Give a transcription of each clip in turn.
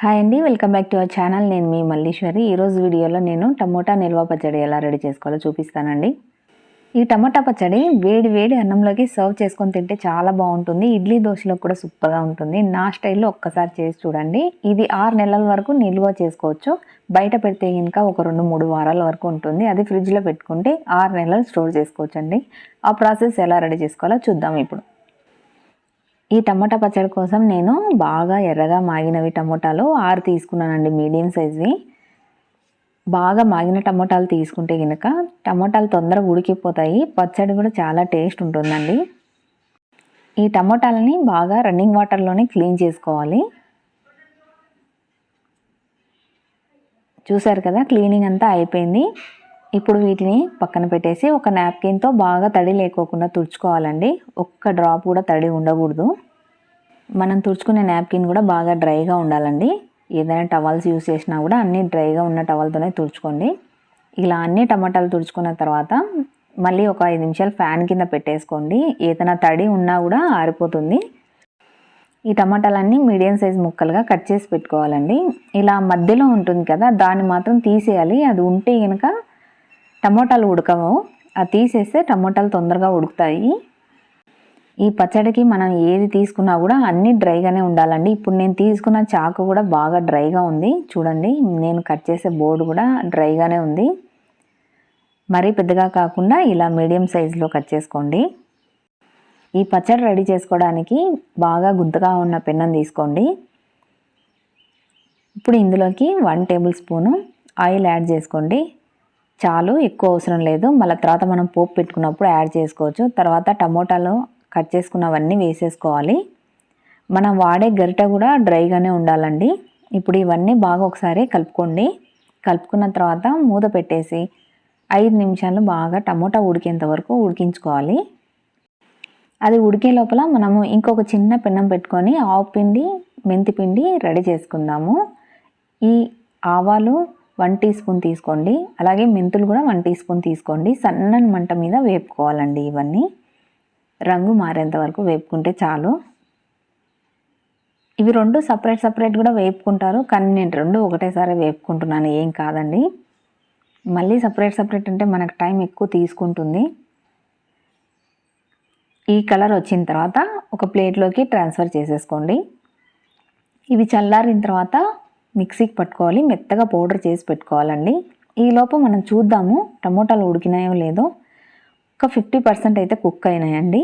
Hi అండి, welcome back to our channel. నేను మీ మల్లీశ్వరి. ఈరోజు వీడియోలో నేను టమోటా నిల్వ పచ్చడి ఎలా రెడీ చేసుకోవాలో చూపిస్తానండి. ఈ టమోటా పచ్చడి వేడి వేడి అన్నంలోకి సర్వ్ చేసుకొని తింటే చాలా బాగుంటుంది. ఇడ్లీ దోశలో కూడా సూపర్గా ఉంటుంది. నా స్టైల్లో ఒక్కసారి చేసి చూడండి. ఇది 6 నెలల వరకు నిల్వ చేసుకోవచ్చు. బయట పెడితే ఇంకా ఒక 2-3 వారాల వరకు ఉంటుంది. అది ఫ్రిడ్జ్లో పెట్టుకుంటే 6 నెలలు స్టోర్ చేసుకోవచ్చు అండి. ఆ ప్రాసెస్ ఎలా రెడీ చేసుకోవాలో చూద్దాం ఇప్పుడు. ఈ టమోటా పచ్చడి కోసం నేను బాగా ఎర్రగా మాగినవి టమోటాలు 6 తీసుకున్నానండి, మీడియం సైజ్వి. బాగా మాగిన టమోటాలు తీసుకుంటే కనుక టమోటాలు తొందరగా ఉడికిపోతాయి, పచ్చడి కూడా చాలా టేస్ట్ ఉంటుందండి. ఈ టమోటాలని బాగా రన్నింగ్ వాటర్లోనే క్లీన్ చేసుకోవాలి. చూసారు కదా, క్లీనింగ్ అంతా అయిపోయింది. ఇప్పుడు వీటిని పక్కన పెట్టేసి ఒక నాప్కిన్తో బాగా తడి లేకోకుండా తుడుచుకోవాలండి. ఒక్క డ్రాప్ కూడా తడి ఉండకూడదు. మనం తుడుచుకునే నాప్కిన్ కూడా బాగా డ్రైగా ఉండాలండి. ఏదైనా టవల్స్ యూస్ చేసినా కూడా అన్నీ డ్రైగా ఉన్న టవల్తోనే తుడుచుకోండి. ఇలా అన్ని టమాటాలు తుడుచుకున్న తర్వాత మళ్ళీ ఒక 5 నిమిషాలు ఫ్యాన్ కింద పెట్టేసుకోండి. ఏదైనా తడి ఉన్నా కూడా ఆరిపోతుంది. ఈ టమాటాలన్నీ మీడియం సైజ్ ముక్కలుగా కట్ చేసి పెట్టుకోవాలండి. ఇలా మధ్యలో ఉంటుంది కదా, దాన్ని మాత్రం తీసేయాలి. అది ఉంటే కనుక టమోటాలు ఉడకవు. అది తీసేస్తే టమోటాలు తొందరగా ఉడుకుతాయి. ఈ పచ్చడికి మనం ఏది తీసుకున్నా కూడా అన్నీ డ్రైగానే ఉండాలండి. ఇప్పుడు నేను తీసుకున్న చాకు కూడా బాగా డ్రైగా ఉంది. చూడండి, నేను కట్ చేసే బోర్డు కూడా డ్రైగానే ఉంది. మరీ పెద్దగా కాకుండా ఇలా మీడియం సైజులో కట్ చేసుకోండి. ఈ పచ్చడి రెడీ చేసుకోవడానికి బాగా గుంతగా ఉన్న పెన్నం తీసుకోండి. ఇప్పుడు ఇందులోకి 1 టేబుల్ స్పూను ఆయిల్ యాడ్ చేసుకోండి. చాలు, ఎక్కువ అవసరం లేదు. మళ్ళీ తర్వాత మనం పోపు పెట్టుకున్నప్పుడు యాడ్ చేసుకోవచ్చు. తర్వాత టమోటాలు కట్ చేసుకున్నవన్నీ వేసేసుకోవాలి. మనం వాడే గరిటె కూడా డ్రైగానే ఉండాలండి. ఇప్పుడు ఇవన్నీ బాగా ఒకసారి కలుపుకోండి. కలుపుకున్న తర్వాత మూత పెట్టేసి 5 నిమిషాలు బాగా టమోటా ఉడికేంత వరకు ఉడికించుకోవాలి. అది ఉడికే లోపల మనము ఇంకొక చిన్న పెన్నం పెట్టుకొని ఆవు పిండి, మెంతి పిండి రెడీ చేసుకుందాము. ఈ ఆవాలు 1 టీ స్పూన్ తీసుకోండి. అలాగే మెంతులు కూడా 1 టీ స్పూన్ తీసుకోండి. సన్నని మంట మీద వేపుకోవాలండి. ఇవన్నీ రంగు మారేంత వరకు వేపుకుంటే చాలు. ఇవి 2 సపరేట్ కూడా వేపుకుంటారు, కానీ నేను 2 ఒకటేసారి వేపుకుంటున్నాను. ఏం కాదండి. మళ్ళీ సపరేట్ అంటే మనకు టైం ఎక్కువ తీసుకుంటుంది. ఈ కలర్ వచ్చిన తర్వాత ఒక ప్లేట్లోకి ట్రాన్స్ఫర్ చేసేసుకోండి. ఇవి చల్లారిన తర్వాత మిక్సీకి పట్టుకోవాలి. మెత్తగా పౌడర్ చేసి పెట్టుకోవాలండి. ఈలోపు మనం చూద్దాము టమోటాలు ఉడికినాయో లేదో. ఒక 50% అయితే కుక్ అయినాయండి.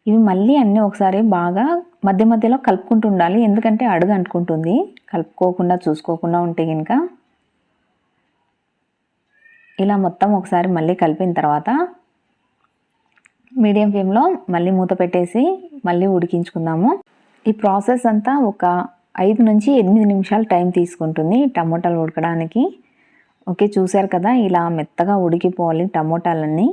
ఇవి మళ్ళీ అన్నీ ఒకసారి బాగా మధ్య మధ్యలో కలుపుకుంటూ ఉండాలి, ఎందుకంటే అడుగు అంటుకుంటుంది. కలుపుకోకుండా చూసుకోకుండా ఉంటే కనుక. ఇలా మొత్తం ఒకసారి మళ్ళీ కలిపిన తర్వాత మీడియం ఫ్లేమ్లో మళ్ళీ మూత పెట్టేసి మళ్ళీ ఉడికించుకుందాము. ఈ ప్రాసెస్ అంతా ఒక 5 నుంచి 8 నిమిషాలు టైం తీసుకుంటుంది టమోటాలు ఉడకడానికి. ఓకే, చూసారు కదా, ఇలా మెత్తగా ఉడికిపోవాలి టమోటాలన్నీ.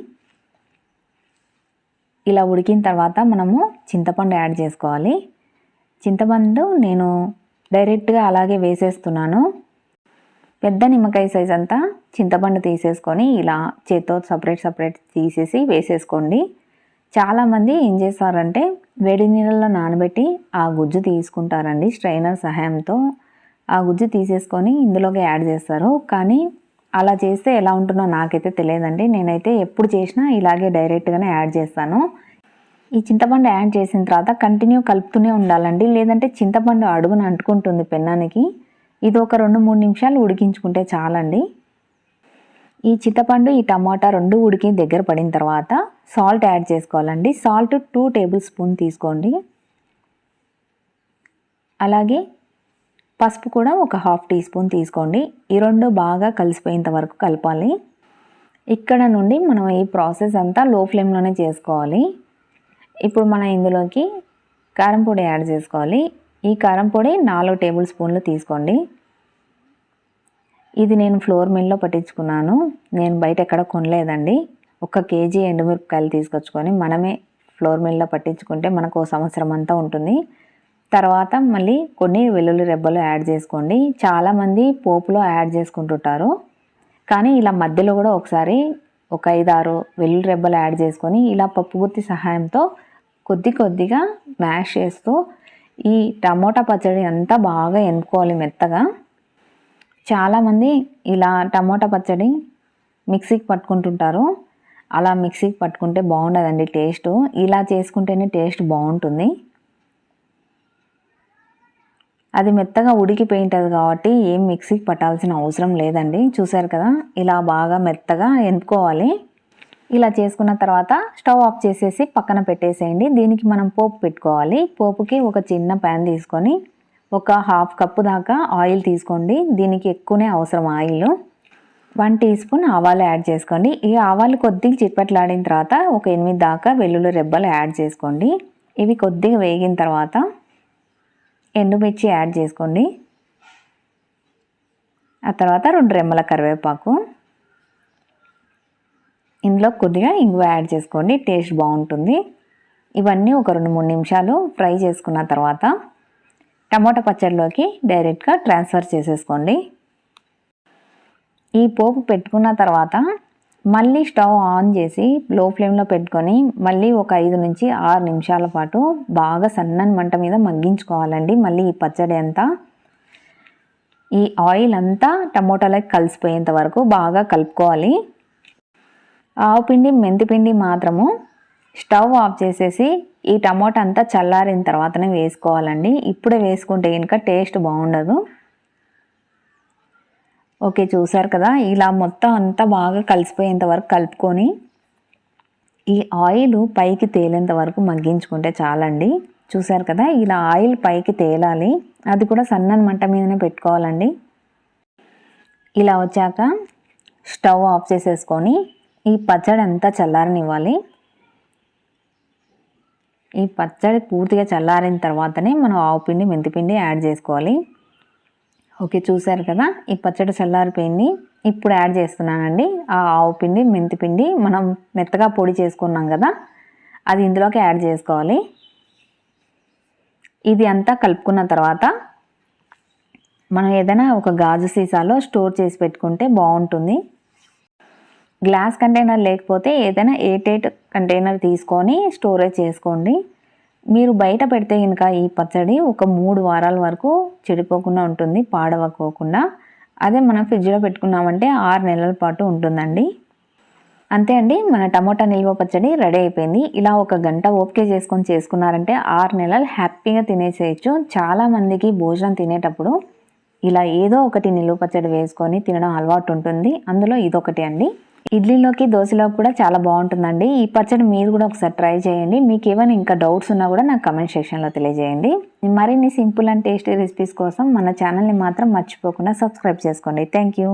ఇలా ఉడికిన తర్వాత మనము చింతపండు యాడ్ చేసుకోవాలి. చింతపండు నేను డైరెక్ట్గా అలాగే వేసేస్తున్నాను. పెద్ద నిమ్మకాయ సైజ్ అంతా చింతపండు తీసేసుకొని ఇలా చేత్తో సపరేట్ తీసేసి వేసేసుకోండి. చాలామంది ఏం చేస్తారంటే వేడి నీళ్ళలో నానబెట్టి ఆ గుజ్జు తీసుకుంటారండి. స్ట్రైనర్ సహాయంతో ఆ గుజ్జు తీసేసుకొని ఇందులోకి యాడ్ చేస్తారు. కానీ అలా చేస్తే ఎలా ఉంటుందో నాకైతే తెలియదండి. నేనైతే ఎప్పుడు చేసినా ఇలాగే డైరెక్ట్గానే యాడ్ చేస్తాను. ఈ చింతపండు యాడ్ చేసిన తర్వాత కంటిన్యూ కలుపుతూనే ఉండాలండి, లేదంటే చింతపండు అడుగున అంటుకుంటుంది పెన్నానికి. ఇది ఒక 2-3 నిమిషాలు ఉడికించుకుంటే చాలండి. ఈ చింతపండు, ఈ టమాటా 2 ఉడికి దగ్గర పడిన తర్వాత సాల్ట్ యాడ్ చేసుకోవాలండి. సాల్ట్ 2 టేబుల్ స్పూన్ తీసుకోండి. అలాగే పసుపు కూడా ఒక 1/2 టీ స్పూన్ తీసుకోండి. ఈ 2 బాగా కలిసిపోయేంత వరకు కలపాలి. ఇక్కడ నుండి మనం ఈ ప్రాసెస్ అంతా లో ఫ్లేమ్లోనే చేసుకోవాలి. ఇప్పుడు మనం ఇందులోకి కారం పొడి యాడ్ చేసుకోవాలి. ఈ కారం పొడి 4 టేబుల్ స్పూన్లు తీసుకోండి. ఇది నేను ఫ్లోర్ మిల్లో పట్టించుకున్నాను. నేను బయట ఎక్కడ కొనలేదండి. 1 కేజీ ఎండుమిరపకాయలు తీసుకొచ్చుకొని మనమే ఫ్లోర్ మిల్లో పట్టించుకుంటే మనకు 1 సంవత్సరం అంతా ఉంటుంది. తర్వాత మళ్ళీ కొన్ని వెల్లుల్లి రెబ్బలు యాడ్ చేసుకోండి. చాలామంది పోపులో యాడ్ చేసుకుంటుంటారు, కానీ ఇలా మధ్యలో కూడా ఒకసారి ఒక 5-6 వెల్లుల్లి రెబ్బలు యాడ్ చేసుకొని ఇలా పప్పు గుత్తి సహాయంతో కొద్దిగా మ్యాష్ చేస్తూ ఈ టమోటా పచ్చడి అంతా బాగా ఎనుకోవాలి మెత్తగా. చాలామంది ఇలా టమోటా పచ్చడి మిక్సీకి పట్టుకుంటుంటారు. అలా మిక్సీకి పట్టుకుంటే బాగుండదండి టేస్ట్. ఇలా చేసుకుంటేనే టేస్ట్ బాగుంటుంది. అది మెత్తగా ఉడికిపోయి ఉంటుంది కాబట్టి ఏం మిక్సీకి పట్టాల్సిన అవసరం లేదండి. చూసారు కదా, ఇలా బాగా మెత్తగా ఎనుకోవాలి. ఇలా చేసుకున్న తర్వాత స్టవ్ ఆఫ్ చేసేసి పక్కన పెట్టేసేయండి. దీనికి మనం పోపు పెట్టుకోవాలి. పోపుకి ఒక చిన్న ప్యాన్ తీసుకొని ఒక 1/2 కప్పు దాకా ఆయిల్ తీసుకోండి. దీనికి ఎక్కువనే అవసరం ఆయిల్. 1 టీ స్పూన్ ఆవాలు యాడ్ చేసుకోండి. ఈ ఆవాలు కొద్దిగా చిట్పట్లాడిన తర్వాత ఒక 8 దాకా వెల్లుల్లి రెబ్బలు యాడ్ చేసుకోండి. ఇవి కొద్దిగా వేగిన తర్వాత ఎండుమిర్చి యాడ్ చేసుకోండి. ఆ తర్వాత 2 రెమ్మల కరివేపాకు, ఇందులో కొద్దిగా ఇంగువ యాడ్ చేసుకోండి, టేస్ట్ బాగుంటుంది. ఇవన్నీ ఒక 2-3 నిమిషాలు ఫ్రై చేసుకున్న తర్వాత టమోటా పచ్చడిలోకి డైరెక్ట్గా ట్రాన్స్ఫర్ చేసేసుకోండి. ఈ పోపు పెట్టుకున్న తర్వాత మళ్ళీ స్టవ్ ఆన్ చేసి లో ఫ్లేమ్లో పెట్టుకొని మళ్ళీ ఒక 5 నుంచి 6 నిమిషాల పాటు బాగా సన్నని మంట మీద మగ్గించుకోవాలండి. మళ్ళీ ఈ పచ్చడి అంతా ఈ ఆయిల్ అంతా టమోటాలకి కలిసిపోయేంత వరకు బాగా కలుపుకోవాలి. ఆవు పిండి మెంతిపిండి మాత్రము స్టవ్ ఆఫ్ చేసేసి ఈ టమోటా అంతా చల్లారిన తర్వాతనే వేసుకోవాలండి. ఇప్పుడే వేసుకుంటే కనుక టేస్ట్ బాగుండదు. ఓకే, చూసారు కదా, ఇలా మొత్తం అంతా బాగా కలిసిపోయేంత వరకు కలుపుకొని ఈ ఆయిల్ పైకి తేలేంత వరకు మగ్గించుకుంటే చాలండి. చూసారు కదా, ఇలా ఆయిల్ పైకి తేలాలి. అది కూడా సన్నని మంట మీదనే పెట్టుకోవాలండి. ఇలా వచ్చాక స్టవ్ ఆఫ్ చేసేసుకొని ఈ పచ్చడి అంతా చల్లారనివ్వాలి. ఈ పచ్చడి పూర్తిగా చల్లారిన తర్వాతనే మనం ఆవు పిండి మెంతిపిండి యాడ్ చేసుకోవాలి. ఓకే, చూసారు కదా, ఈ పచ్చడి చల్లారిపోయింది. ఇప్పుడు యాడ్ చేస్తున్నానండి ఆ ఆవు పిండి మెంతిపిండి. మనం మెత్తగా పొడి చేసుకున్నాం కదా, అది ఇందులోకి యాడ్ చేసుకోవాలి. ఇది అంతా కలుపుకున్న తర్వాత మనం ఏదైనా ఒక గాజు సీసాలో స్టోర్ చేసి పెట్టుకుంటే బాగుంటుంది. గ్లాస్ కంటైనర్ లేకపోతే ఏదైనా ఎయిర్టైట్ కంటైనర్ తీసుకొని స్టోరేజ్ చేసుకోండి. మీరు బయట పెడితే కనుక ఈ పచ్చడి ఒక 3 వారాల వరకు చెడిపోకుండా ఉంటుంది, పాడవకోకుండా. అదే మనం ఫ్రిడ్జ్లో పెట్టుకున్నామంటే 6 నెలల పాటు ఉంటుందండి. అంతే అండి, మన టమోటా నిల్వ పచ్చడి రెడీ అయిపోయింది. ఇలా 1 గంట ఓపిక చేసుకున్నారంటే 6 నెలలు హ్యాపీగా తినేసేయచ్చు. చాలామందికి భోజనం తినేటప్పుడు ఇలా ఏదో ఒకటి నిల్వ పచ్చడి వేసుకొని తినడం అలవాటు ఉంటుంది. అందులో ఇదొకటి అండి. ఇడ్లీలోకి దోశలోకి కూడా చాలా బాగుంటుందండి. ఈ పచ్చడి మీరు కూడా ఒకసారి ట్రై చేయండి. మీకు ఏమైనా ఇంకా డౌట్స్ ఉన్నా కూడా నాకు కమెంట్ సెక్షన్లో తెలియజేయండి. మరిన్ని సింపుల్ అండ్ టేస్టీ రెసిపీస్ కోసం మన ఛానల్ని మాత్రం మర్చిపోకుండా సబ్స్క్రైబ్ చేసుకోండి. Thank you.